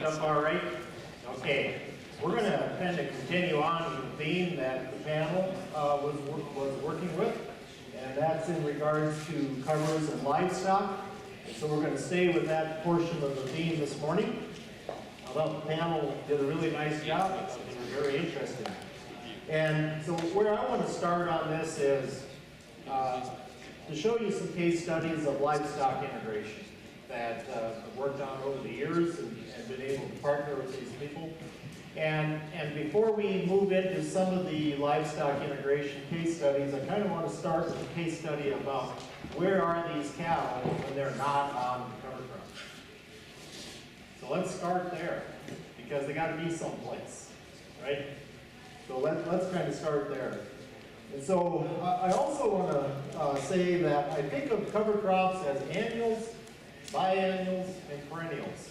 up all right? Okay. We're going to kind of continue on with the theme that the panel was working with, and that's in regards to covers and livestock. And so we're going to stay with that portion of the theme this morning. I thought the panel did a really nice job. I thought they were very interesting. And so where I want to start on this is to show you some case studies of livestock integration that I've worked on over the years and been able to partner with these people. And before we move into some of the livestock integration case studies, I kind of want to start with a case study about where are these cattle when they're not on the cover crop. So let's start there, because they got to be someplace, right? So let's kind of start there. And so I also want to say that I think of cover crops as annuals, biennials, and perennials.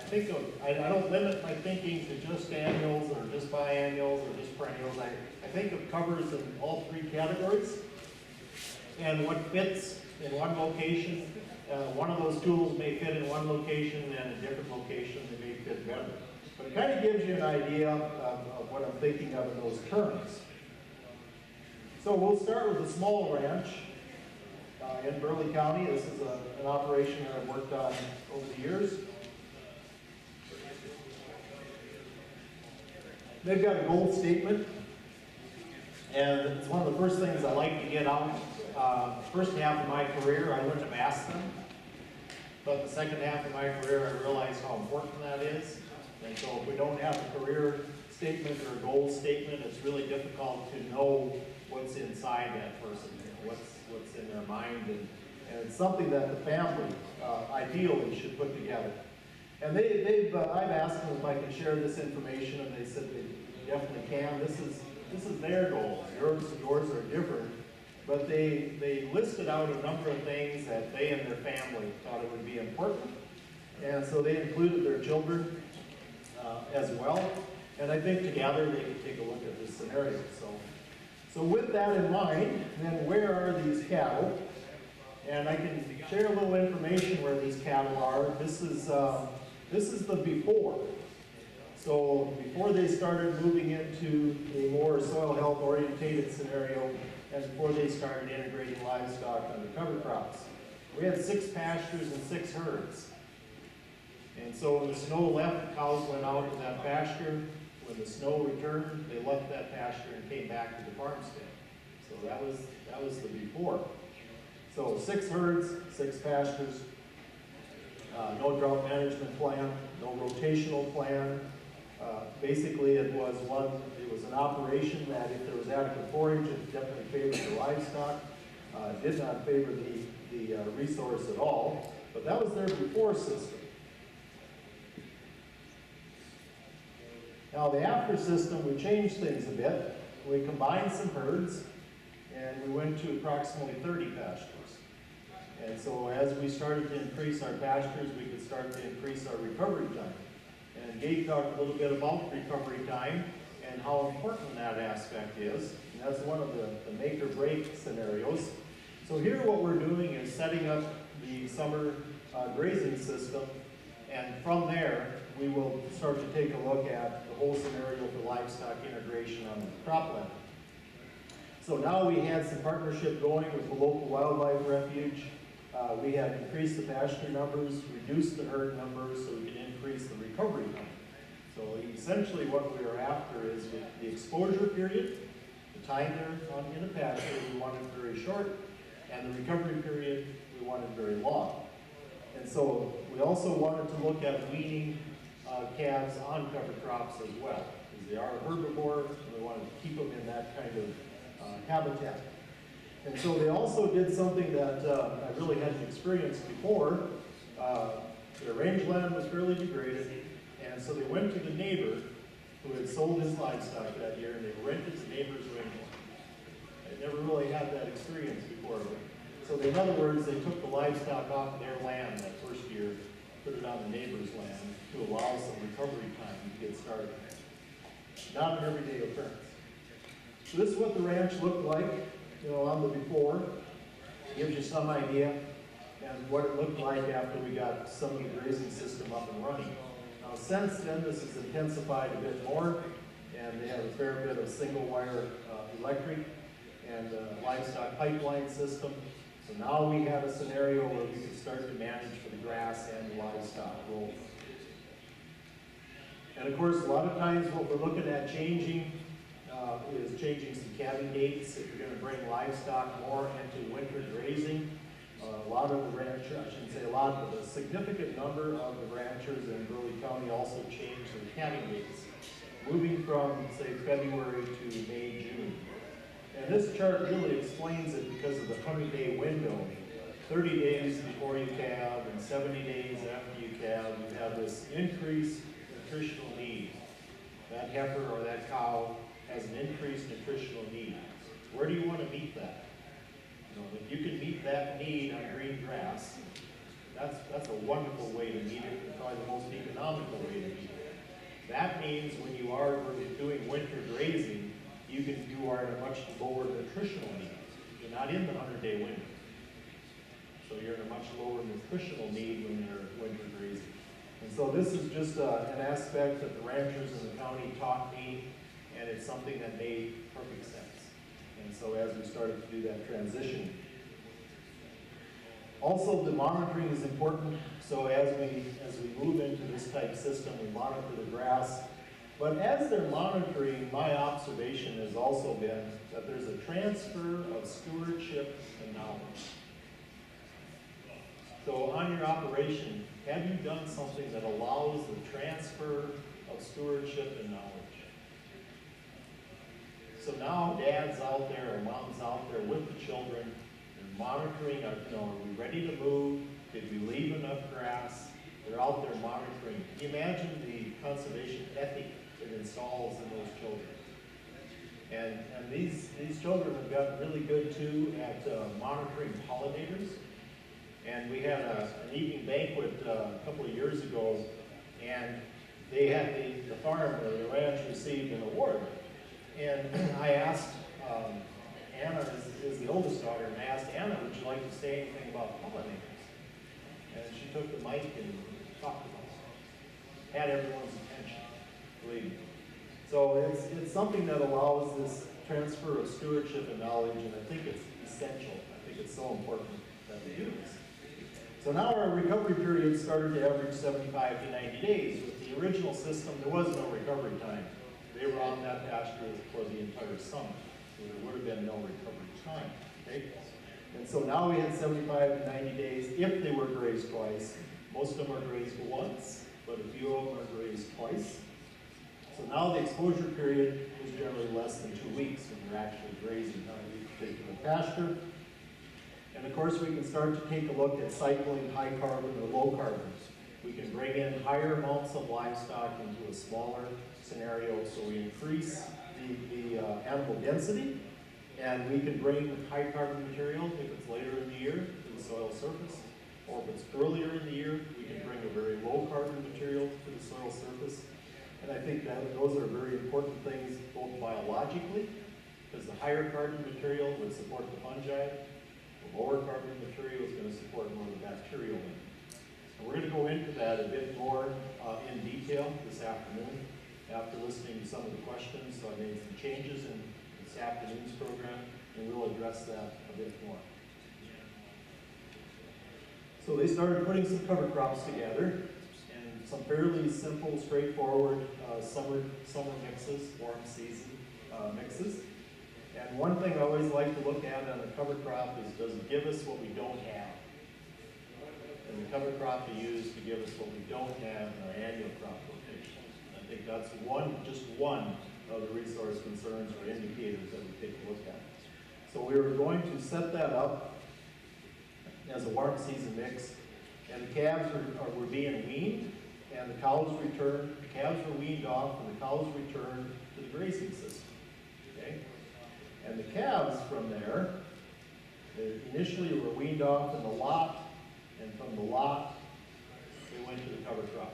I don't limit my thinking to just annuals or just biennials or just perennials. I think of covers in all three categories. And what fits in one location, one of those tools may fit in one location, and a different location they may fit better. But it kind of gives you an idea of what I'm thinking of in those terms. So we'll start with a small ranch in Burleigh County. This is an operation that I've worked on over the years. They've got a goal statement, and it's one of the first things I like to get out. First half of my career, I wouldn't have asked them, but the second half of my career, I realized how important that is. And so if we don't have a career statement or a goal statement, it's really difficult to know what's inside that person, what's in their mind, and it's something that the family ideally should put together. And I've asked them if I can share this information, and they said they definitely can. This is their goals. Yours are different, but they listed out a number of things that they and their family thought it would be important, and so they included their children as well. And I think together they can take a look at this scenario. So with that in mind, then where are these cattle? And I can share a little information where these cattle are. This is the before. So before they started moving into a more soil health orientated scenario, and before they started integrating livestock under cover crops. We had 6 pastures and 6 herds. And so when the snow left, the cows went out to that pasture. When the snow returned, they left that pasture and came back to the farmstead. So that was the before. So 6 herds, 6 pastures, no drought management plan, no rotational plan. Basically, it was an operation that if there was adequate forage, it definitely favored the livestock. It did not favor the resource at all. But that was their before system. Now the after system, we changed things a bit. We combined some herds, and we went to approximately 30 pastures. And so as we started to increase our pastures, we could start to increase our recovery time. And Gabe talked a little bit about recovery time and how important that aspect is. And that's one of the make or break scenarios. So here what we're doing is setting up the summer grazing system, and from there we will start to take a look at the whole scenario for livestock integration on the cropland. So now we had some partnership going with the local wildlife refuge. We had increased the pasture numbers, reduced the herd numbers so we could increase the recovery time. So essentially what we are after is the exposure period, the time they're in a pasture, we wanted very short, and the recovery period, we wanted very long. And so we also wanted to look at weaning calves on cover crops as well, because they are a herbivore, and we wanted to keep them in that kind of habitat. And so they also did something that I really hadn't experienced before. Their rangeland was fairly degraded, and so they went to the neighbor who had sold his livestock that year, and they rented the neighbor's rangeland. I never really had that experience before. So in other words, they took the livestock off their land that first year, put it on the neighbor's land to allow some recovery time to get started. Not an everyday occurrence. So this is what the ranch looked like, on the before. Gives you some idea and what it looked like after we got some of the grazing system up and running. Now since then, this has intensified a bit more, and they have a fair bit of single wire electric and livestock pipeline system. So now we have a scenario where we can start to manage for the grass and the livestock growth. And of course, a lot of times what we're looking at changing is changing some calving dates. If you're going to bring livestock more into winter grazing, a lot of the ranchers, I shouldn't say a lot, but a significant number of the ranchers in Burley County also changed their calving dates, moving from, say, February to May, June. And this chart really explains it because of the 100-day window. 30 days before you calve and 70 days after you calve, you have this increased nutritional need. That heifer or that cow has an increased nutritional need. Where do you want to meet that? You know, if you can meet that need on green grass, that's a wonderful way to meet it, and probably the most economical way to meet it. That means when you are doing winter grazing, you are in a much lower nutritional need. You're not in the 100-day window. So you're in a much lower nutritional need when you're winter grazing. And so this is just an aspect that the ranchers in the county taught me, and it's something that made perfect sense. And so as we started to do that transition. Also, the monitoring is important. So as we move into this type system, we monitor the grass. But as they're monitoring, my observation has also been that there's a transfer of stewardship and knowledge. So on your operation, have you done something that allows the transfer of stewardship and knowledge? So now dad's out there or mom's out there with the children, they're monitoring, are we ready to move? Did we leave enough grass? They're out there monitoring. Can you imagine the conservation ethic it installs in those children? And these children have gotten really good too at monitoring pollinators. And we had an evening banquet a couple of years ago, and they had the farm, the ranch received an award. And I asked, Anna is the oldest daughter, and I asked Anna, would you like to say anything about pollinators? And she took the mic and talked about it. Had everyone's attention, believe me. So it's something that allows this transfer of stewardship and knowledge, and I think it's essential. I think it's so important that we do this. So now our recovery period started to average 75 to 90 days. With the original system, there was no recovery time. They were on that pasture for the entire summer, so there would have been no recovery time. Okay? And so now we had 75 to 90 days if they were grazed twice. Most of them are grazed once, but a few of them are grazed twice. So now the exposure period is generally less than 2 weeks when they're actually grazing on a particular pasture. And of course, we can start to take a look at cycling high carbon or low carbon. We can bring in higher amounts of livestock into a smaller scenario, so we increase the animal density, and we can bring high carbon material if it's later in the year to the soil surface, or if it's earlier in the year, we can bring a very low carbon material to the soil surface. And I think that those are very important things, both biologically, because the higher carbon material would support the fungi, the lower carbon material is going to support more of the bacterial lineage. And we're going to go into that a bit more in detail this afternoon after listening to some of the questions. So I made some changes in this afternoon's program, and we'll address that a bit more. So they started putting some cover crops together, and some fairly simple, straightforward summer mixes, warm season mixes. And one thing I always like to look at on a cover crop is, does it give us what we don't have? And the cover crop we use to give us what we don't have in our annual crop rotation. I think that's just one of the resource concerns or indicators that we take a look at. So we were going to set that up as a warm season mix, and the calves were being weaned, and the calves were weaned off, and the cows returned to the grazing system. Okay? And the calves from there, they initially were weaned off in the lot, and from the lot, they went to the cover crop,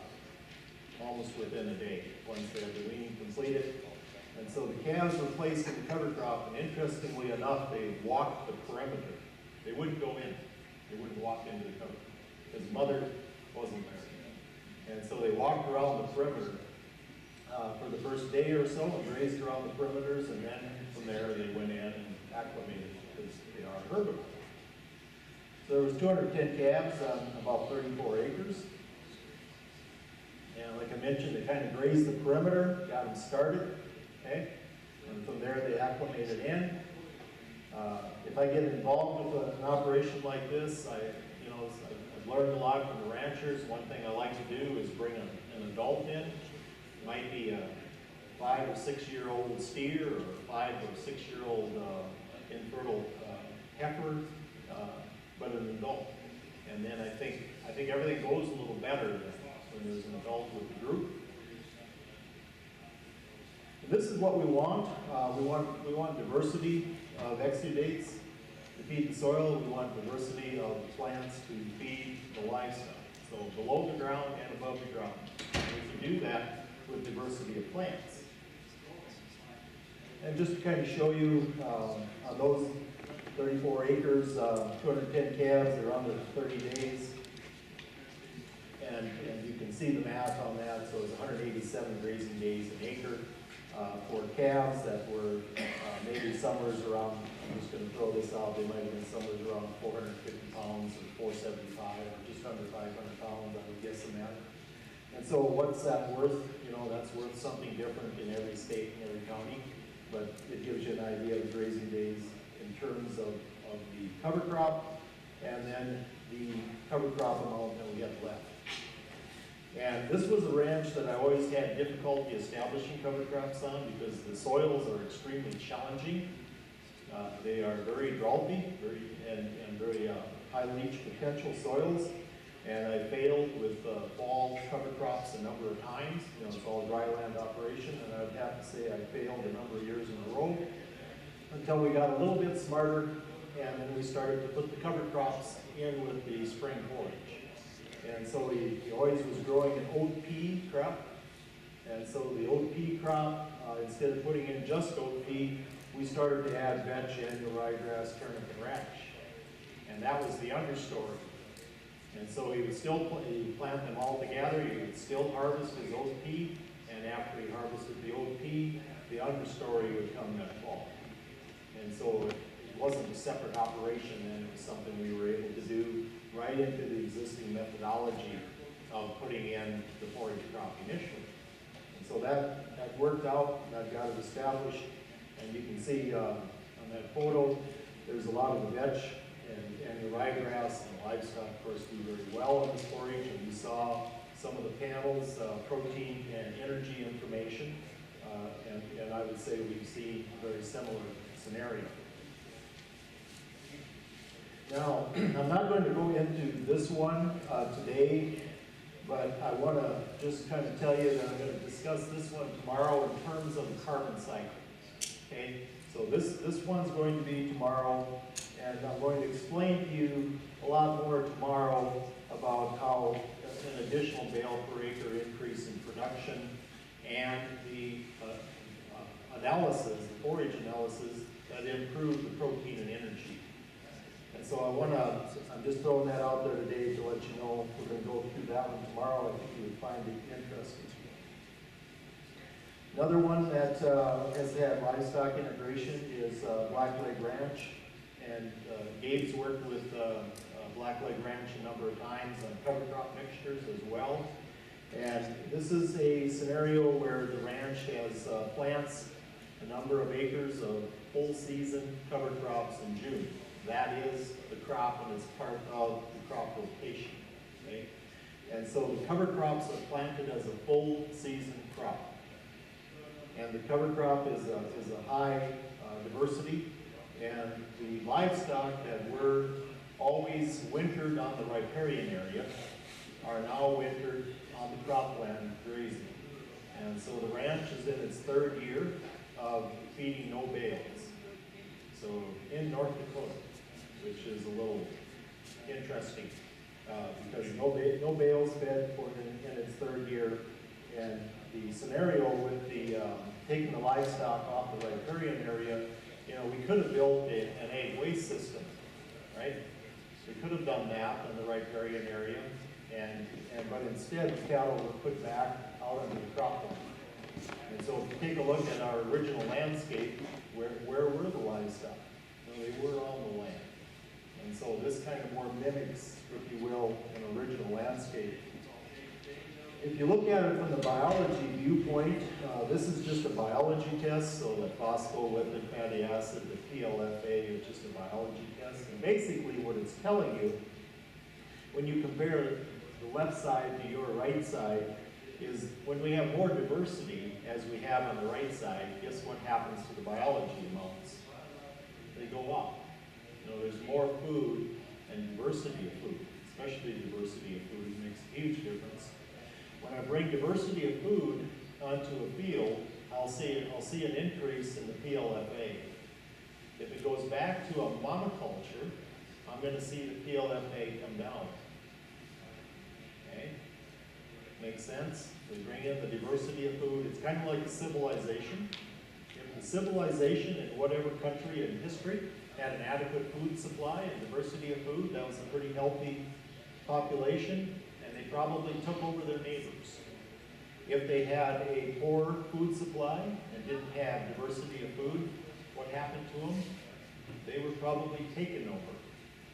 almost within a day, once they had the weaning completed. And so the calves were placed in the cover crop, and interestingly enough, they walked the perimeter. They wouldn't go in. They wouldn't walk into the cover, because mother wasn't there. And so they walked around the perimeter for the first day or so and grazed around the perimeters, and then from there they went in and acclimated because they are herbivores. So there was 210 calves on about 34 acres. And like I mentioned, they kind of grazed the perimeter, got them started, okay? And from there they acclimated in. If I get involved with an operation like this, I've learned a lot from the ranchers. One thing I like to do is bring an adult in. It might be a 5 or 6 year old steer or a 5 or 6 year old infertile heifer, but an adult. And then I think everything goes a little better when there's an adult with the group. And this is what we want. We want diversity of exudates to feed the soil. We want diversity of plants to feed the livestock. So below the ground and above the ground. We can do that with diversity of plants. And just to kind of show you on those 34 acres, 210 calves, they're under 30 days. And you can see the math on that. So it's 187 grazing days an acre for calves that were maybe summers around, I'm just going to throw this out, they might have been summers around 450 pounds or 475 or just under 500 pounds, I would guess in that. And so what's that worth? You know, that's worth something different in every state and every county, but it gives you an idea of grazing days in terms of the cover crop and then the cover crop amount that we have left. And this was a ranch that I always had difficulty establishing cover crops on because the soils are extremely challenging. They are very droughty and very high leach potential soils. And I failed with fall cover crops a number of times. You know, it's all dry land operation, and I would have to say I failed a number of years in a row until we got a little bit smarter, and then we started to put the cover crops in with the spring forage. And so he always was growing an oat pea crop. And so the oat pea crop, instead of putting in just oat pea, we started to add vetch, annual ryegrass, turnip, and rash. And that was the understory. And so he would still plant them all together. He would still harvest his oat pea. And after he harvested the oat pea, the understory would come that fall. And so it wasn't a separate operation, and it was something we were able to do right into the existing methodology of putting in the forage crop initially. And so that worked out, and I've got it established. And you can see on that photo, there's a lot of the vetch and the ryegrass, and the livestock, of course, do very well in this forage. And you saw some of the panels, protein and energy information. And I would say we see a very similar scenario. Now, I'm not going to go into this one today, but I want to just kind of tell you that I'm going to discuss this one tomorrow in terms of the carbon cycle. Okay, so this one's going to be tomorrow, and I'm going to explain to you a lot more tomorrow about how an additional bale per acre increase in production and the analysis, the forage analysis that improve the protein and energy. And so I'm just throwing that out there today to let you know we're going to go through that one tomorrow. I think you would find it interesting. Another one that has had livestock integration is Blackleg Ranch. And Gabe's worked with Blackleg Ranch a number of times on cover crop mixtures as well. And this is a scenario where the ranch has plants a number of acres of full season cover crops in June. That is the crop, and it's part of the crop rotation. Okay? And so the cover crops are planted as a full season crop. And the cover crop is a high diversity. And the livestock that were always wintered on the riparian area are now wintered on the cropland grazing. And so the ranch is in its third year of feeding no bales. So in North Dakota, which is a little interesting because no bales fed for in its third year. And the scenario with the taking the livestock off the riparian area, you know, we could have built an ag waste system, right? We could have done that in the riparian area But instead, the cattle were put back out under the crop line. And so if you take a look at our original landscape, where were the livestock? They were on the land. And so this kind of more mimics, if you will, an original landscape. If you look at it from the biology viewpoint, this is just a biology test, so the phospholipid fatty acid, the PLFA, is just a biology test. And basically what it's telling you, when you compare the left side to your right side, is when we have more diversity, as we have on the right side, guess what happens to the biology amounts? They go up. There's more food and diversity of food, especially diversity of food makes a huge difference. When I bring diversity of food onto a field, I'll see an increase in the PLFA. If it goes back to a monoculture, I'm going to see the PLFA come down. Okay? Makes sense? We bring in the diversity of food. It's kind of like a civilization. If the civilization in whatever country in history had an adequate food supply and diversity of food, that was a pretty healthy population, and they probably took over their neighbors. If they had a poor food supply and didn't have diversity of food, what happened to them? They were probably taken over.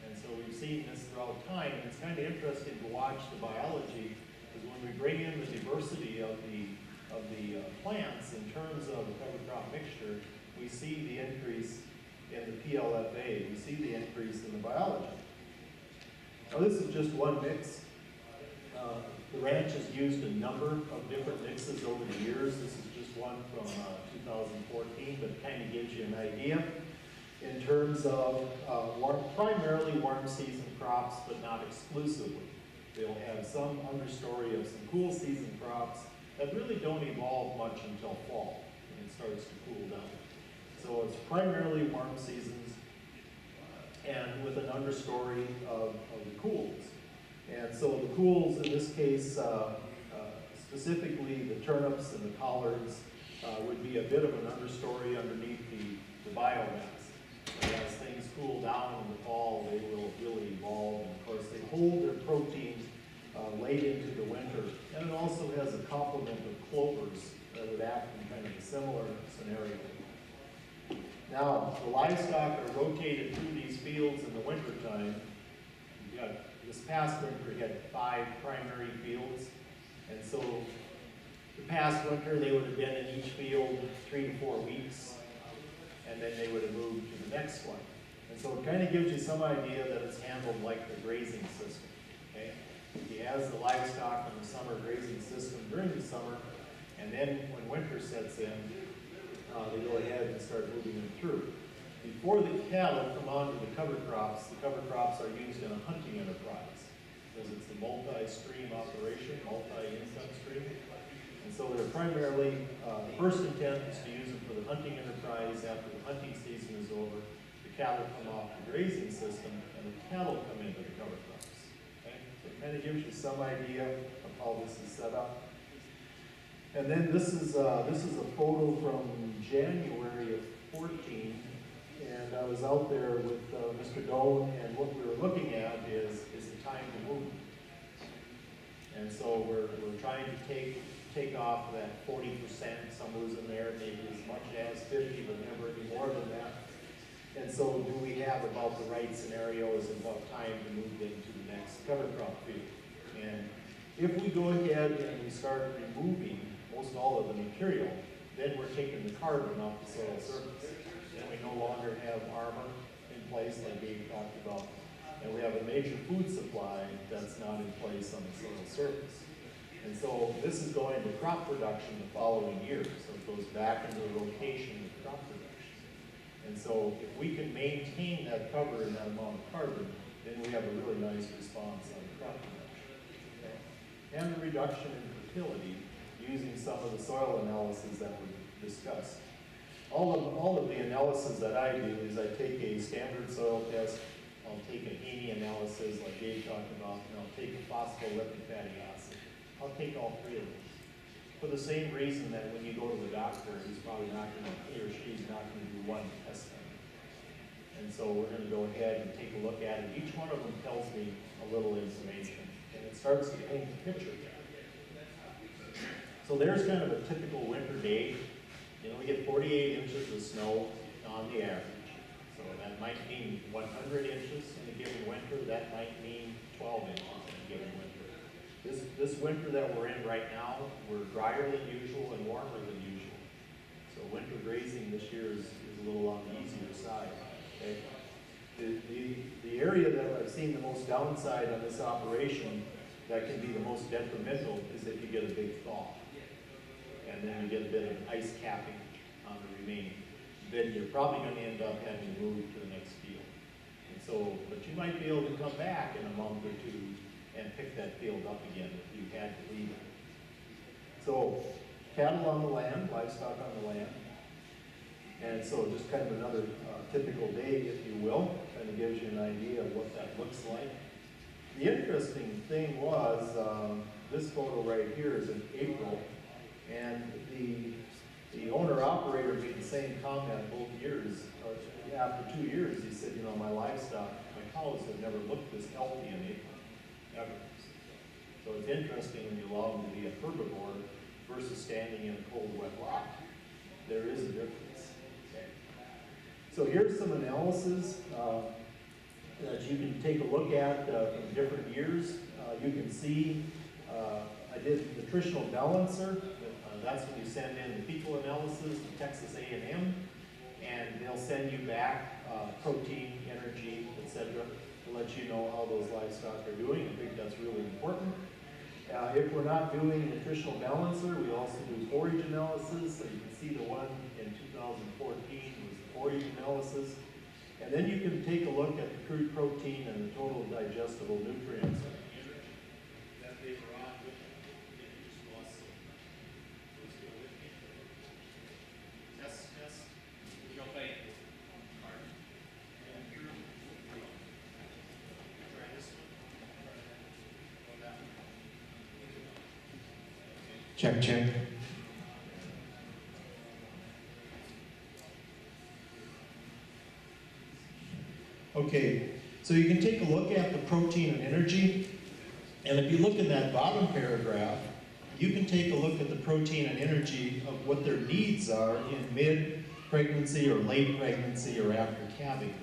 And so we've seen this throughout time, and it's kind of interesting to watch the biology, because when we bring in the diversity of the plants in terms of the cover crop mixture, we see the increase in the PLFA, we see the increase in the biology. Now this is just one mix. The ranch has used a number of different mixes over the years. This is just one from 2014, but it kind of gives you an idea in terms of primarily warm season crops, but not exclusively. They'll have some understory of some cool season crops that really don't evolve much until fall, when it starts to cool down. So it's primarily warm seasons, and with an understory of the cools. And so the cools, in this case, specifically the turnips and the collards, would be a bit of an understory underneath the biomass. And as things cool down in the fall, they will really evolve. And of course, they hold their protein late into the winter. And it also has a complement of clovers that would act in kind of a similar scenario. Now, the livestock are rotated through these fields in the wintertime. You've got, this past winter, we had 5 primary fields. And so the past winter, they would have been in each field 3 to 4 weeks. And then they would have moved to the next one. And so it kind of gives you some idea that it's handled like the grazing system. Okay? He has the livestock in the summer grazing system during the summer, and then when winter sets in, they go ahead and start moving them through. Before the cattle come onto the cover crops are used in a hunting enterprise, because it's a multi-stream operation, multi-income stream. And so they're primarily, the first intent is to use them for the hunting enterprise. After the hunting season is over, the cattle come off the grazing system, and the cattle come into the cover crops. Okay? So it kind of gives you some idea of how this is set up. And then this is a photo from January of 14, and I was out there with Mr. Doan, and what we were looking at is the time to move. And so we're trying to take off that 40%, some was in there, maybe as much as 50, but never any more than that. And so do we have about the right scenarios and about time to move into the next cover crop field? And if we go ahead and we start removing most all of the material, then we're taking the carbon off the soil surface. Then we no longer have armor in place like Dave talked about. And we have a major food supply that's not in place on the soil surface. And so this is going to crop production the following year. So it goes back into the rotation of crop production. And so if we can maintain that cover and that amount of carbon, then we have a really nice response on crop production. Okay? And the reduction in fertility using some of the soil analysis that we discussed. All of the analysis that I do is I take a standard soil test, I'll take an Haney analysis like Dave talked about, and I'll take a phospholipid fatty acid. I'll take all 3 of those. For the same reason that when you go to the doctor, he's probably not going to, he or she's not going to do one test on it. And so we're going to go ahead and take a look at it. Each one of them tells me a little information. And it's starts to paint the picture. So there's kind of a typical winter day. You know, we get 48 inches of snow on the average. So that might mean 100 inches in a given winter. That might mean 12 inches in a given winter. This winter that we're in right now, we're drier than usual and warmer than usual. So winter grazing this year is a little on the easier side. Okay? The area that I've seen the most downside on this operation that can be the most detrimental is if you get a big thaw. And then you get a bit of ice capping on the remaining. Then you're probably going to end up having to move to the next field. And so, but you might be able to come back in a month or two and pick that field up again if you had to leave it. So, cattle on the land, livestock on the land. And so just kind of another typical day, if you will, kind of gives you an idea of what that looks like. The interesting thing was, this photo right here is in April, and the owner-operator made the same comment both years. After 2 years, he said, you know, my livestock, my cows have never looked this healthy in April, ever. So it's interesting when you allow them to be a herbivore versus standing in a cold, wet lot. There is a difference. Okay. So here's some analysis that you can take a look at from different years. You can see I did nutritional balancer. That's when you send in the fecal analysis to Texas A&M, and they'll send you back protein, energy, etc., to let you know how those livestock are doing. I think that's really important. If we're not doing nutritional balancer, we also do forage analysis. So you can see the one in 2014 was the forage analysis. And then you can take a look at the crude protein and the total digestible nutrients that they were on with them. Test. You'll pay. Try this one. That one. Check. Okay, so you can take a look at the protein and energy, and if you look in that bottom paragraph, you can take a look at the protein and energy of what their needs are in mid-pregnancy or late pregnancy or after calving.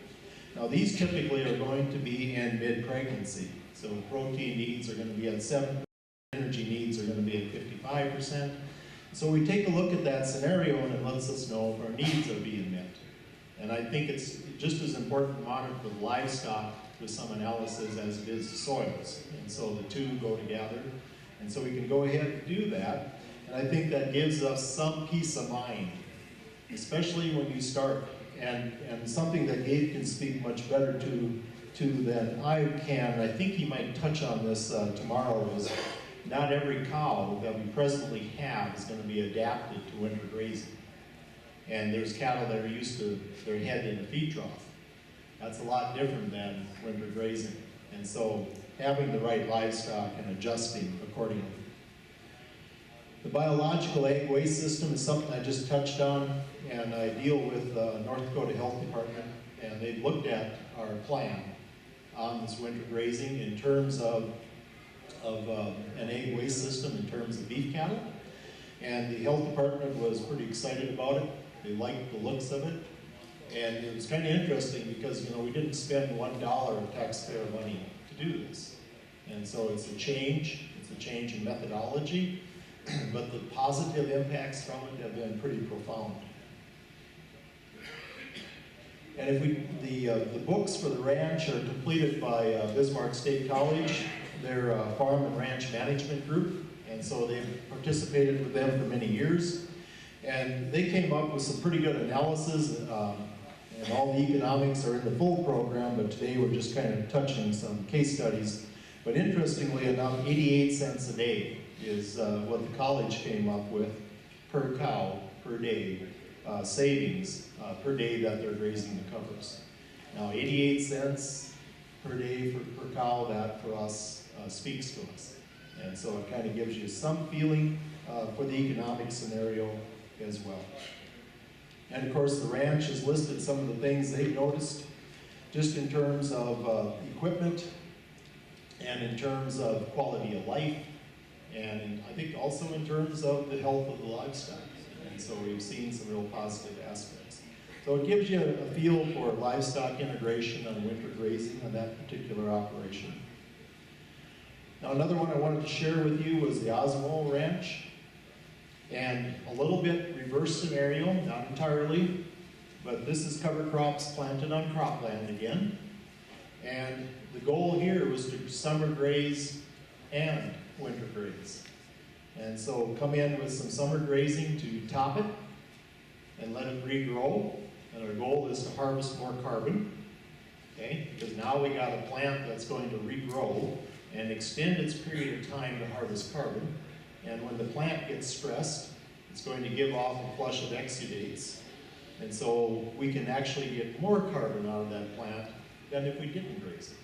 Now these typically are going to be in mid-pregnancy, so protein needs are going to be at 7%, energy needs are going to be at 55%. So we take a look at that scenario and it lets us know if our needs are being met. And I think it's just as important to monitor the livestock with some analysis as it is the soils. And so the two go together. And so we can go ahead and do that. And I think that gives us some peace of mind, especially when you start. And something that Gabe can speak much better to than I can, I think he might touch on this tomorrow, is not every cow that we presently have is going to be adapted to winter grazing. And there's cattle that are used to their head in a feed trough. That's a lot different than winter grazing. And so having the right livestock and adjusting accordingly. The biological egg waste system is something I just touched on, and I deal with North Dakota Health Department, and they've looked at our plan on this winter grazing in terms of an egg waste system in terms of beef cattle. And the health department was pretty excited about it. They liked the looks of it. And it was kind of interesting because, you know, we didn't spend $1 of taxpayer money to do this. And so it's a change in methodology, but the positive impacts from it have been pretty profound. And if the books for the ranch are completed by Bismarck State College. They're a farm and ranch management group, and so they've participated with them for many years. And they came up with some pretty good analysis, and all the economics are in the full program, but today we're just kind of touching some case studies. But interestingly enough, 88 cents a day is what the college came up with per cow, per day, savings per day that they're grazing the covers. Now 88 cents per day per cow, that for us speaks to us. And so it kind of gives you some feeling for the economic scenario as well. And of course the ranch has listed some of the things they've noticed just in terms of equipment. And and in terms of quality of life, and I think also in terms of the health of the livestock. And so we've seen some real positive aspects. So it gives you a feel for livestock integration on winter grazing on that particular operation. Now another one I wanted to share with you was the Oswald Ranch. And a little bit reverse scenario, not entirely, but this is cover crops planted on cropland again. And the goal here was to summer graze and winter graze. And so come in with some summer grazing to top it and let it regrow. And our goal is to harvest more carbon, okay? Because now we got a plant that's going to regrow and extend its period of time to harvest carbon. And when the plant gets stressed, it's going to give off a flush of exudates. And so we can actually get more carbon out of that plant than if we didn't graze it.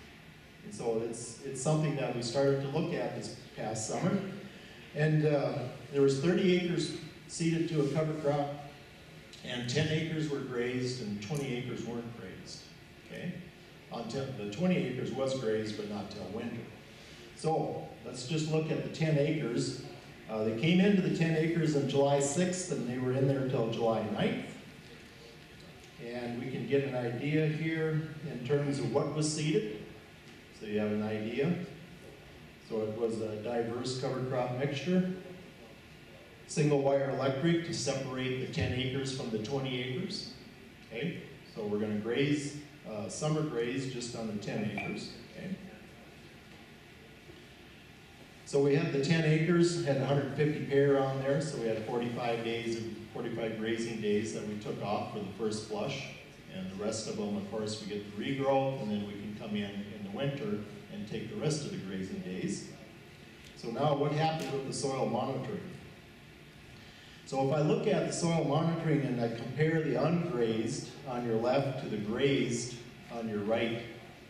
And so it's something that we started to look at this past summer. And there was 30 acres seeded to a cover crop, and 10 acres were grazed and 20 acres weren't grazed, okay? The 20 acres was grazed, but not till winter. So let's just look at the 10 acres. They came into the 10 acres on July 6th, and they were in there till July 9th. And we can get an idea here in terms of what was seeded. So you have an idea. So it was a diverse cover crop mixture. Single wire electric to separate the 10 acres from the 20 acres. Okay, so we're going to graze, summer graze just on the 10 acres. Okay. So we had the 10 acres, had 150 pair on there, so we had 45 grazing days that we took off for the first flush. And the rest of them, of course, we get the regrowth, and then we can come in the winter and take the rest of the grazing days. So now what happened with the soil monitoring? So if I look at the soil monitoring and I compare the ungrazed on your left to the grazed on your right,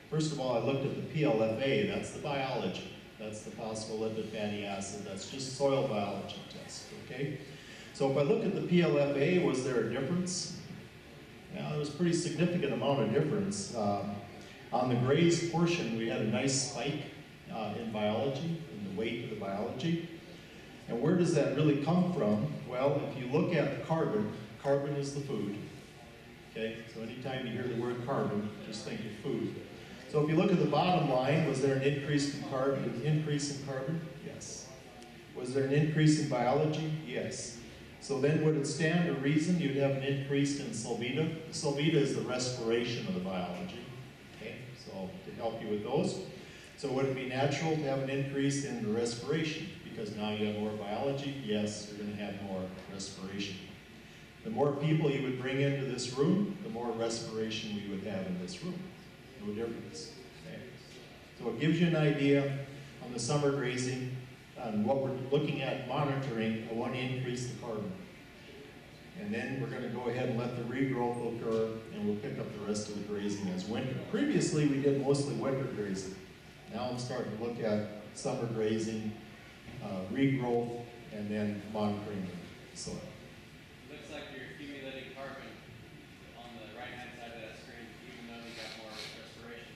first of all I looked at the PLFA, that's the biology. That's the phospholipid fatty acid, that's just soil biology test, okay? So if I look at the PLFA, was there a difference? Yeah, there was a pretty significant amount of difference. On the grazed portion, we had a nice spike in biology, in the weight of the biology. And where does that really come from? Well, if you look at carbon, carbon is the food. Okay, so anytime you hear the word carbon, just think of food. So if you look at the bottom line, was there an increase in carbon? Yes. Was there an increase in biology? Yes. So then would it stand to reason you'd have an increase in sulbita? Sulbita is the respiration of the biology. Okay, so to help you with those. So would it be natural to have an increase in the respiration? Because now you have more biology, yes, you're going to have more respiration. The more people you would bring into this room, the more respiration we would have in this room. No difference. Okay. So it gives you an idea on the summer grazing on what we're looking at monitoring. I want to increase the carbon. And then we're going to go ahead and let the regrowth occur, and we'll pick up the rest of the grazing as winter. Previously, we did mostly winter grazing. Now I'm starting to look at summer grazing, regrowth, and then monitoring the soil. Looks like you're accumulating carbon on the right-hand side of that screen, even though you got more respiration.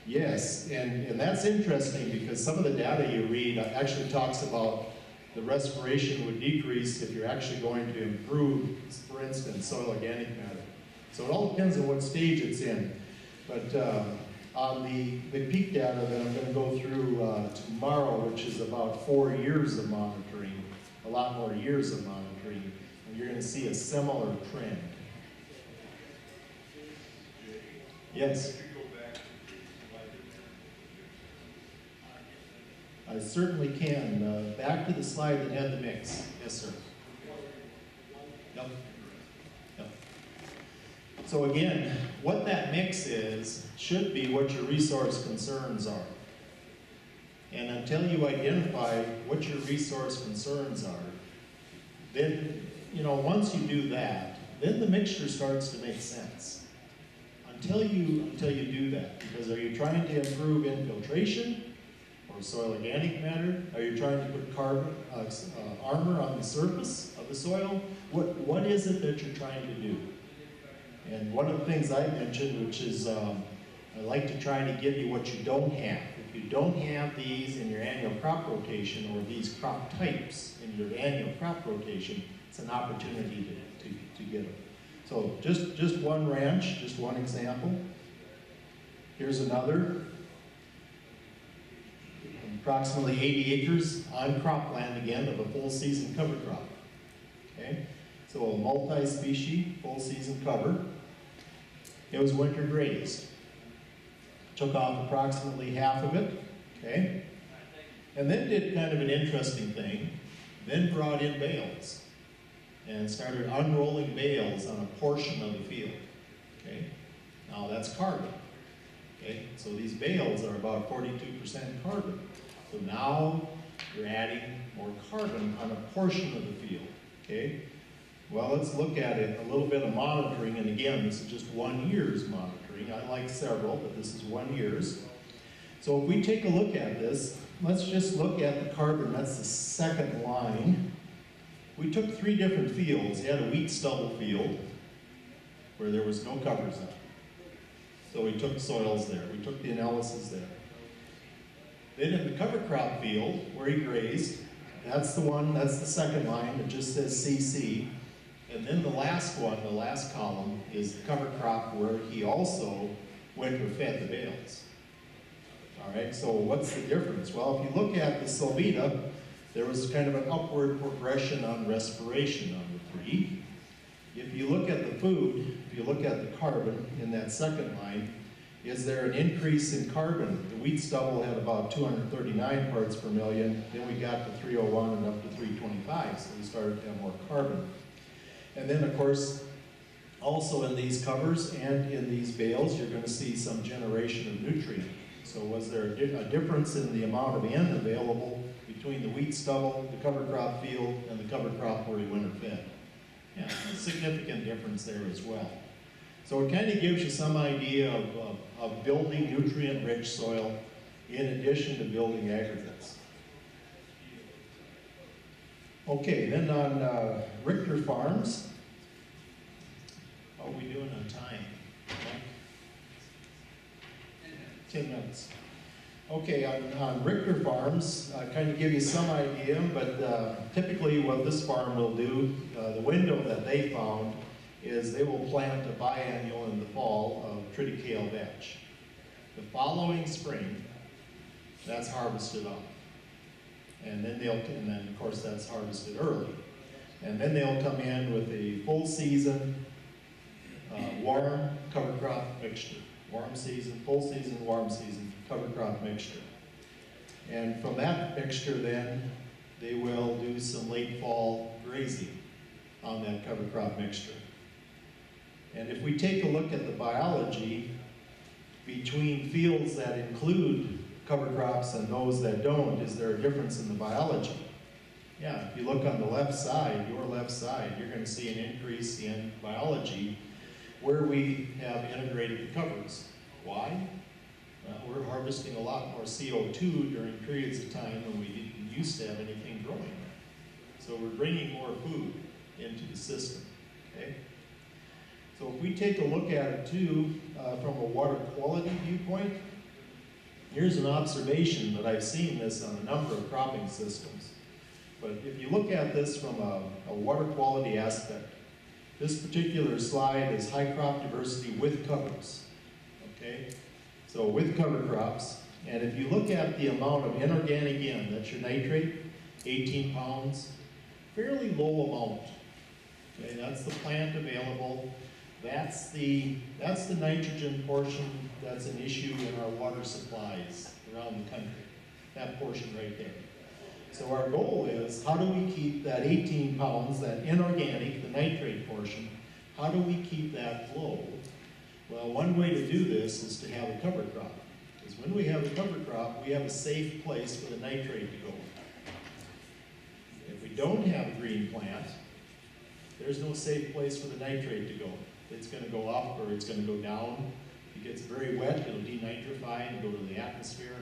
Yes, and that's interesting because some of the data you read actually talks about the respiration would decrease if you're actually going to improve, for instance, soil organic matter. So it all depends on what stage it's in. But on the peak data that I'm going to go through tomorrow, which is about 4 years of monitoring, a lot more years of monitoring, and you're going to see a similar trend. Yes? I certainly can. Back to the slide that had the mix. Yes, sir. Yep. Yep. So again, what that mix is should be what your resource concerns are. And until you identify what your resource concerns are, then, once you do that, then the mixture starts to make sense. Until you do that, because are you trying to improve infiltration or soil organic matter? Are you trying to put carbon armor on the surface of the soil? What is it that you're trying to do? And one of the things I mentioned, which is I like to try to give you what you don't have. If If you don't have these in your annual crop rotation or these crop types in your annual crop rotation, it's an opportunity to get them. So just one ranch, just one example. Here's another. Approximately 80 acres on cropland again of a full season cover crop. Okay? So a multi-species, full season cover. It was winter grazed. Took off approximately half of it, okay? And then did kind of an interesting thing, then brought in bales and started unrolling bales on a portion of the field, okay? Now that's carbon, okay? So these bales are about 42% carbon. So now you're adding more carbon on a portion of the field, okay? Well, let's look at it, a little bit of monitoring, and again, this is just 1 year's monitoring. I like several, but this is 1 year's. So if we take a look at this, let's just look at the carbon, that's the second line. We took 3 different fields. You had a wheat stubble field where there was no covers on. So we took soils there, we took the analysis there. Then in the cover crop field where he grazed, that's the one, that's the second line, it just says CC. And then the last one, the last column, is the cover crop where he also winter fed the bales. All right, so what's the difference? Well, if you look at the Solvita, there was kind of an upward progression on respiration on the 3. If you look at the food, if you look at the carbon in that second line, is there an increase in carbon? The wheat stubble had about 239 parts per million, then we got to 301 and up to 325, so we started to have more carbon. And then, of course, also in these covers and in these bales, you're going to see some generation of nutrient. So was there a difference in the amount of N available between the wheat stubble, the cover crop field, and the cover crop where he winter fed? Yeah, a significant difference there as well. So it kind of gives you some idea of building nutrient-rich soil in addition to building aggregates. Okay, then on Richter Farms, how are we doing on time? 10 minutes. Okay, on Richter Farms, kind of give you some idea, but typically what this farm will do, the window that they found is they will plant a biennial in the fall of triticale vetch. The following spring, that's harvested off. And then of course that's harvested early. And then they'll come in with a full season warm cover crop mixture. Warm season, full season, warm season, cover crop mixture. And from that mixture then, they will do some late fall grazing on that cover crop mixture. And if we take a look at the biology between fields that include cover crops and those that don't, is there a difference in the biology? Yeah, if you look on the left side, your left side, you're going to see an increase in biology where we have integrated the covers. Why? We're harvesting a lot more CO2 during periods of time when we didn't used to have anything growing there. So we're bringing more food into the system, okay? So if we take a look at it too, from a water quality viewpoint, here's an observation that I've seen this on a number of cropping systems. But if you look at this from a water quality aspect, this particular slide is high crop diversity with covers, okay? So with cover crops, and if you look at the amount of inorganic N, that's your nitrate, 18 pounds, fairly low amount, okay? That's the plant available. That's the nitrogen portion that's an issue in our water supplies around the country, that portion right there. So our goal is, how do we keep that 18 pounds, that inorganic, the nitrate portion, how do we keep that low? Well, one way to do this is to have a cover crop. Because when we have a cover crop, we have a safe place for the nitrate to go. If we don't have a green plant, there's no safe place for the nitrate to go. It's going to go up or it's going to go down. If it gets very wet, it'll denitrify and go to the atmosphere.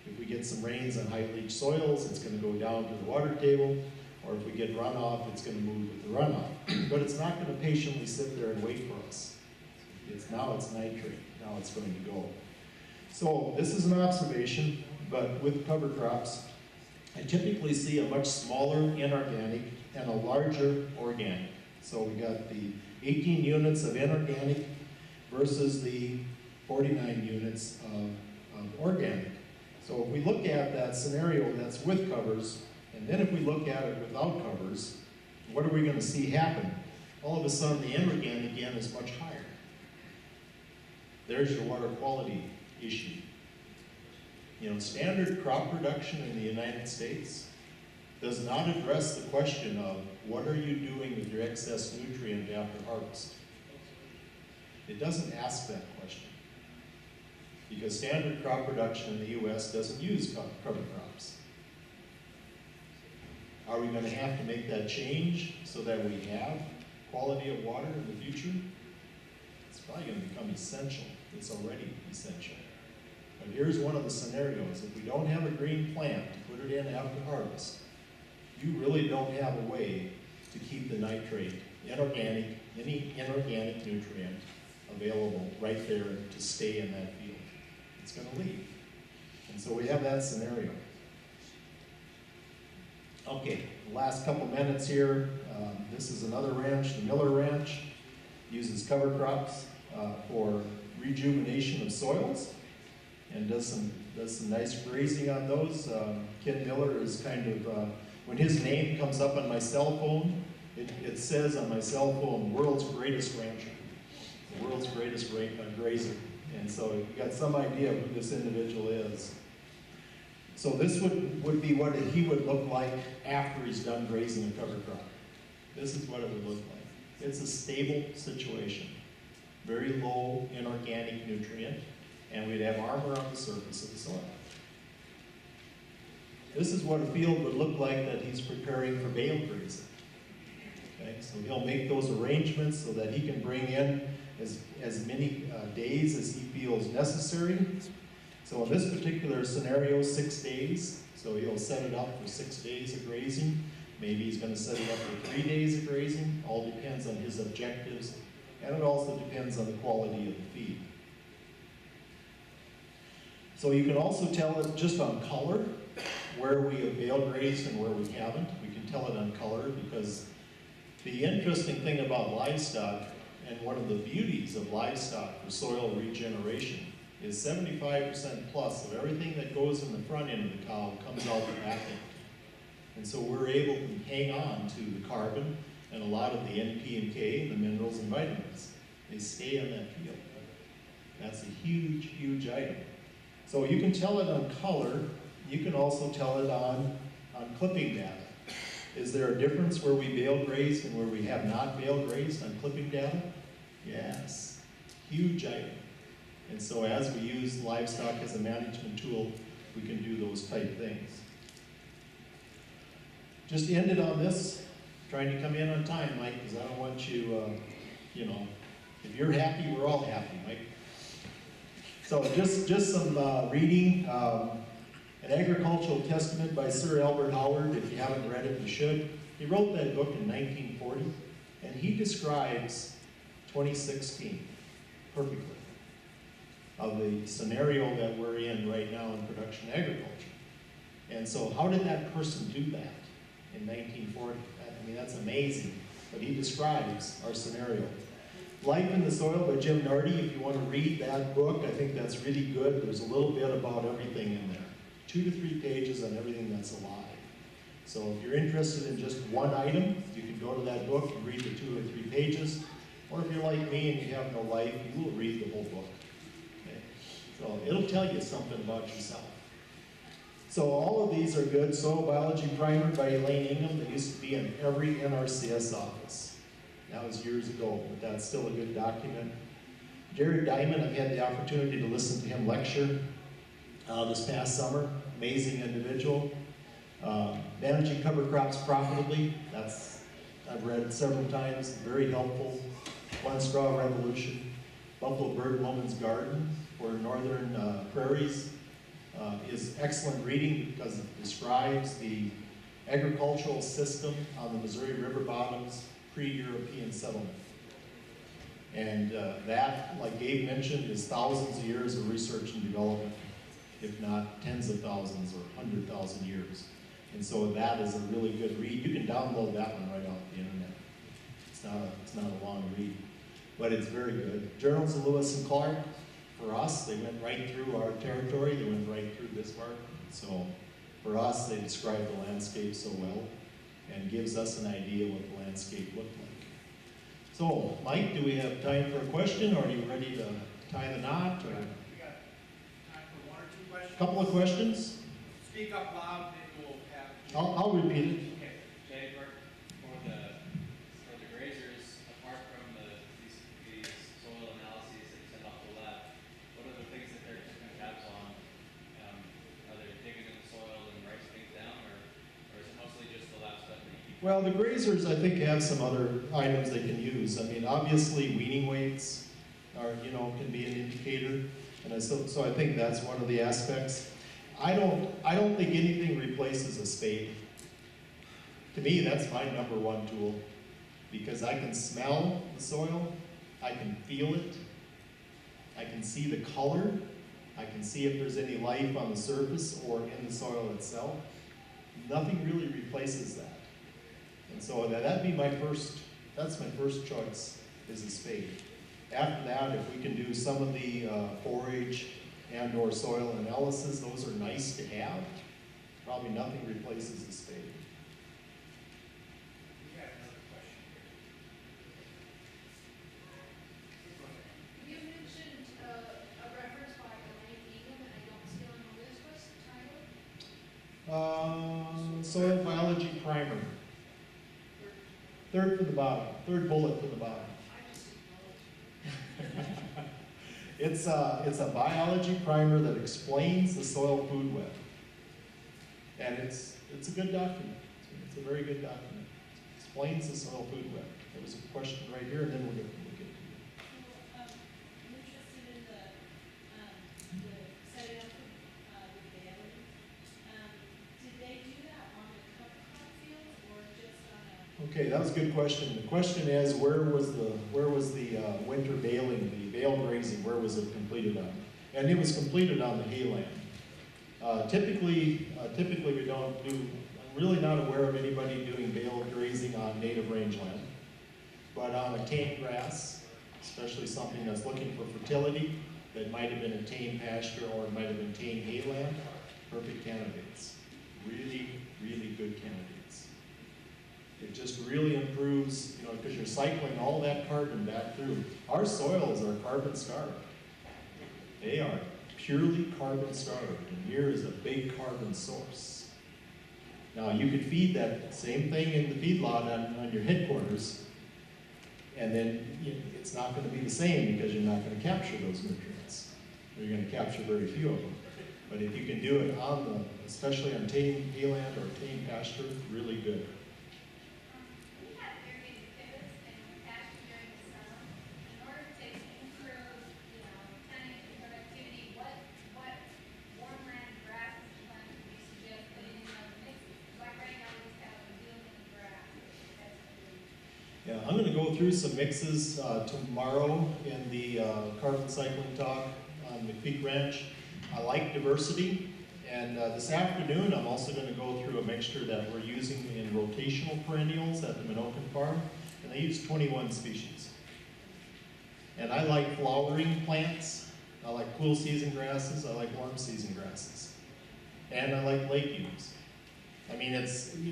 If we get some rains on high leach soils, it's going to go down to the water table. Or if we get runoff, it's going to move with the runoff. But it's not going to patiently sit there and wait for us. Now it's nitrate. Now it's going to go. So this is an observation. but with cover crops, I typically see a much smaller inorganic and a larger organic. So we got the 18 units of inorganic versus the 49 units of organic. So if we look at that scenario that's with covers, and then if we look at it without covers, what are we going to see happen? All of a sudden the inorganic again is much higher. There's your water quality issue. You know, standard crop production in the United States does not address the question of what are you doing with your excess nutrient after harvest. It doesn't ask that question because standard crop production in the U.S. doesn't use cover crops. Are we going to have to make that change so that we have quality of water in the future? It's probably going to become essential. It's already essential. But here's one of the scenarios. If we don't have a green plant to put it in after harvest, you really don't have a way to keep the nitrate, any inorganic nutrient available right there to stay in that field. It's going to leave. And so we have that scenario. Okay, the last couple minutes here. This is another ranch, the Miller Ranch. Uses cover crops for rejuvenation of soils and does some nice grazing on those. Ken Miller is kind of, when his name comes up on my cell phone, it says on my cell phone, world's greatest rancher, the world's greatest grazer. And so you got some idea of who this individual is. So this would be what he would look like after he's done grazing a cover crop. This is what it would look like. It's a stable situation. Very low inorganic nutrient, and we'd have armor on the surface of the soil. This is what a field would look like that he's preparing for bale grazing. Okay, so he'll make those arrangements so that he can bring in as many days as he feels necessary. So in this particular scenario, 6 days. So he'll set it up for 6 days of grazing. Maybe he's going to set it up for 3 days of grazing. All depends on his objectives. And it also depends on the quality of the feed. So you can also tell it just on color where we have bale grazed and where we haven't. We can tell it on color because the interesting thing about livestock, and one of the beauties of livestock for soil regeneration, is 75% plus of everything that goes in the front end of the cow comes out the back end. And so we're able to hang on to the carbon and a lot of the NP and K, the minerals and vitamins. They stay in that field. That's a huge, huge item. So you can tell it on color. You can also tell it on clipping data. Is there a difference where we bale grazed and where we have not bale grazed on clipping data? Yes, huge item. And so as we use livestock as a management tool, we can do those type things. Just ended on this, trying to come in on time, Mike, because I don't want you, if you're happy, we're all happy, Mike. So just some reading. An Agricultural Testament by Sir Albert Howard. If you haven't read it, you should. He wrote that book in 1940, and he describes 2016 perfectly of the scenario that we're in right now in production agriculture. And so how did that person do that in 1940? I mean, that's amazing. But he describes our scenario. Life in the Soil by Jim Nardi. If you want to read that book, I think that's really good. There's a little bit about everything in there. 2 to 3 pages on everything that's alive. So if you're interested in just one item, you can go to that book and read the 2 or 3 pages. Or if you're like me and you have no life, you will read the whole book. Okay? So it'll tell you something about yourself. So all of these are good. Soil Biology Primer by Elaine Ingham that used to be in every NRCS office. That was years ago, but that's still a good document. Jared Diamond, I've had the opportunity to listen to him lecture this past summer. Amazing individual. Managing Cover Crops Profitably, I've read it several times, very helpful. One Straw Revolution. Buffalo Bird Woman's Garden for northern prairies is excellent reading because it describes the agricultural system on the Missouri River bottoms pre-European settlement. And that, like Gabe mentioned, is thousands of years of research and development. if not tens of thousands or 100,000 years. And so that is a really good read. You can download that one right off the internet. It's not a long read, but it's very good. Journals of Lewis and Clark, for us, they went right through our territory. They went right through Bismarck. So for us, they describe the landscape so well and gives us an idea what the landscape looked like. So, Mike, do we have time for a question, or are you ready to tie the knot? Or? We got time for one or two questions. Couple of questions? Speak up loud, and we'll have. I'll repeat it. Okay. Jay, for the grazers, apart from these soil analyses that you send off the lab, what are the things that they're keeping tabs on? Are they digging in the soil and writing things down, or is it mostly just the lab stuff that you keep? Well, the grazers, I think, have some other items they can use. I mean, obviously, weaning weights are, can be an indicator, and so I think that's one of the aspects. I don't think anything replaces a spade. To me, that's my number one tool, because I can smell the soil, I can feel it, I can see the color, I can see if there's any life on the surface or in the soil itself. Nothing really replaces that. And so that'd be that's my first choice, is a spade. After that, if we can do some of the forage and or soil analysis, those are nice to have. Probably nothing replaces a spade. We have another question here. You mentioned a reference by Elaine Egan, and I don't see on the list. What's the title? Soil biology primer. Third from the bottom, third bullet from the bottom. I just didn't know it. It's a biology primer that explains the soil food web. And it's a good document. It's a very good document. It explains the soil food web. There was a question right here, and then we'll get to it. I'm interested in the setting up with Bailey. Did they do that on the cover crop fields or just on a? Okay, that was a good question. The question is, where was the winter baling, the bale grazing, where was it completed on? And it was completed on the hayland. Typically we don't do, I'm really not aware of anybody doing bale grazing on native rangeland. But on a tame grass, especially something that's looking for fertility, that might have been a tame pasture or it might have been tame hayland, perfect candidates. Really, really good candidates. It just really improves, because you're cycling all that carbon back through. Our soils are carbon starved. They are purely carbon starved, and here is a big carbon source. Now, you could feed that same thing in the feedlot on your headquarters, and then it's not going to be the same because you're not going to capture those nutrients. You're going to capture very few of them. But if you can do it especially on tame hayland or tame pasture, really good. We have irrigated pivots and pasture during the summer. In order to improve, planting and productivity, what warmland grasses and plants would you suggest putting in those mixes? Like right now, we just have a deal in the grass. Yeah, I'm going to go through some mixes tomorrow in the carbon cycling talk on McPeak Ranch. I like diversity, and this afternoon I'm also going to go through a mixture that we're using in rotational perennials at the Minokan farm, and they use 21 species. And I like flowering plants, I like cool season grasses, I like warm season grasses, and I like legumes. I mean,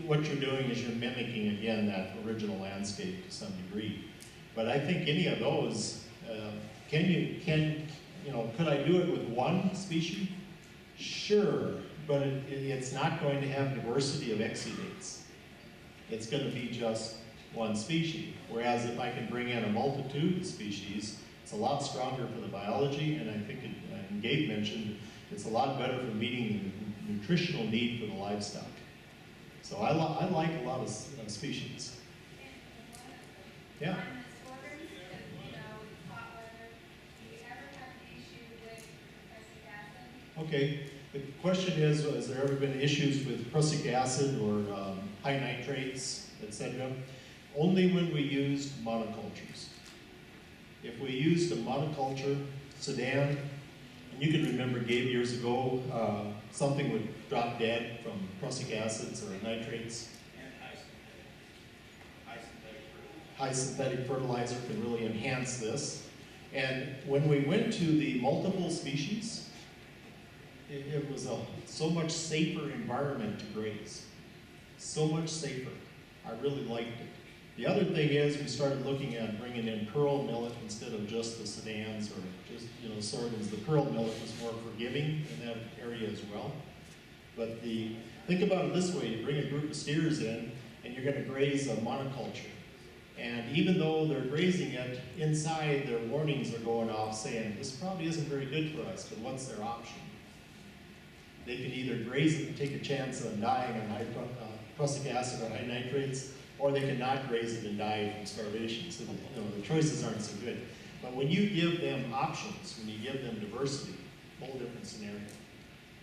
what you're doing is you're mimicking again that original landscape to some degree. But I think any of those, could I do it with one species? Sure, but it's not going to have diversity of exudates. It's going to be just one species. Whereas if I can bring in a multitude of species, it's a lot stronger for the biology, and I think, and Gabe mentioned, it's a lot better for meeting the nutritional need for the livestock. So I like a lot of species. Yeah. Okay, the question is, has there ever been issues with prussic acid or high nitrates, etc.? Only when we used monocultures. If we used a monoculture, Sudan, And you can remember, Gabe, years ago, something would drop dead from prussic acids or nitrates. And high synthetic fertilizer. High synthetic fertilizer can really enhance this. And when we went to the multiple species, it was a so much safer environment to graze. So much safer. I really liked it. The other thing is we started looking at bringing in pearl millet instead of just the sedans or just, sorghums. The pearl millet was more forgiving in that area as well. But think about it this way, you bring a group of steers in and you're going to graze a monoculture. And even though they're grazing it, inside their warnings are going off saying, this probably isn't very good for us, but what's their option? They can either graze it and take a chance of dying on high prussic acid or high nitrates, or they can not graze it and die from starvation. So the choices aren't so good. But when you give them options, when you give them diversity, whole different scenario.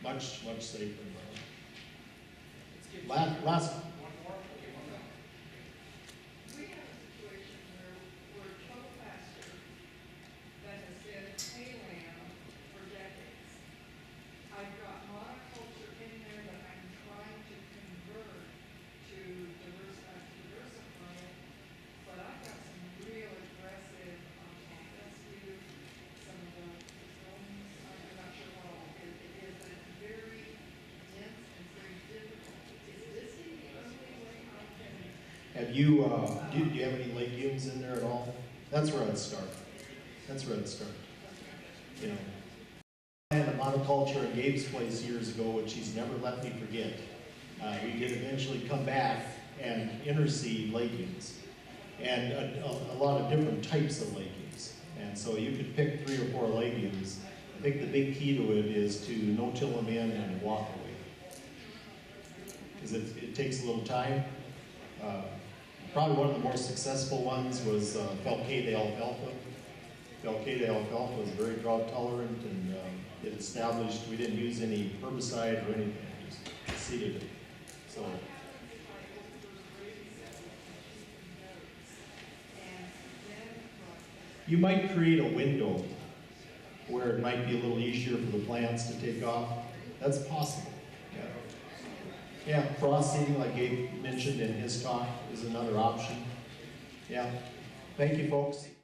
Much, much safer environment. Last One more? Okay, one more. We have a situation where we're total pasture that has been A-land for decades. I've got monoculture in there that I'm trying to convert to diversify it, but I've got some real aggressive, fescue, some of the zones, I'm not sure what all it is, but it's very dense and very difficult. Is this the only way I can? Have you, do you have any legumes in there at all? That's where I'd start. That's where I'd start. I had a monoculture at Gabe's place years ago, which he's never let me forget. We did eventually come back and interseed legumes, and a lot of different types of legumes. And so you could pick 3 or 4 legumes. I think the big key to it is to no-till them in and walk away. Because it takes a little time. Probably one of the more successful ones was Falcade alfalfa. Falcade alfalfa was very drought tolerant, and it established, we didn't use any herbicide or anything, just seeded it. So. You might create a window where it might be a little easier for the plants to take off. That's possible. Yeah, crossing, like Gabe mentioned in his talk, is another option. Yeah. Thank you, folks.